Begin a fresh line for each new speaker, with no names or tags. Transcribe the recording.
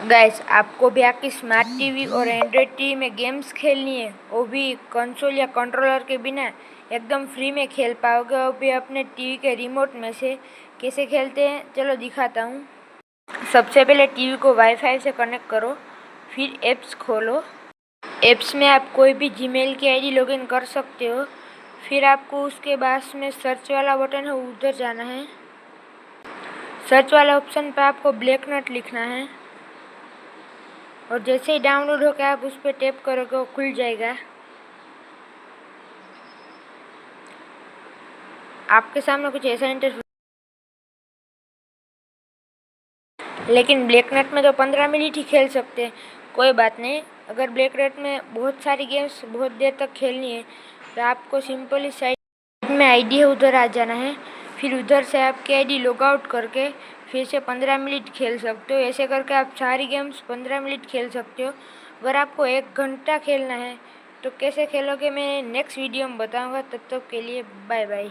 Guys, आपको भी आपकी स्मार्ट टीवी और एंड्रॉयड टीवी में गेम्स खेलनी है, वो भी कंसोल या कंट्रोलर के बिना एकदम फ्री में खेल पाओगे। वो भी अपने टीवी के रिमोट में से। कैसे खेलते हैं चलो दिखाता हूँ। सबसे पहले टीवी को वाईफाई से कनेक्ट करो, फिर ऐप्स खोलो। ऐप्स में आप कोई भी जीमेल की आईडी लॉगिन कर सकते हो। फिर आपको उसके बाद में सर्च वाला बटन है, उधर जाना है। सर्च वाला ऑप्शन पर आपको ब्लैक नोट लिखना है और जैसे ही डाउनलोड होकर आप उस पर टैप करोगे वो खुल जाएगा। आपके सामने कुछ ऐसा इंटरफेस, लेकिन ब्लैक नट में तो 15 मिनट ही खेल सकते हैं। कोई बात नहीं, अगर ब्लैक नट में बहुत सारी गेम्स बहुत देर तक खेलनी है तो आपको सिंपली साइड में आईडी है उधर आ जाना है। फिर उधर से आपकी आईडी लॉग आउट करके फिर से 15 मिनट खेल सकते हो। ऐसे करके आप सारी गेम्स 15 मिनट खेल सकते हो। अगर आपको 1 घंटा खेलना है तो कैसे खेलोगे मैं नेक्स्ट वीडियो में बताऊंगा। तब तक के लिए बाय बाय।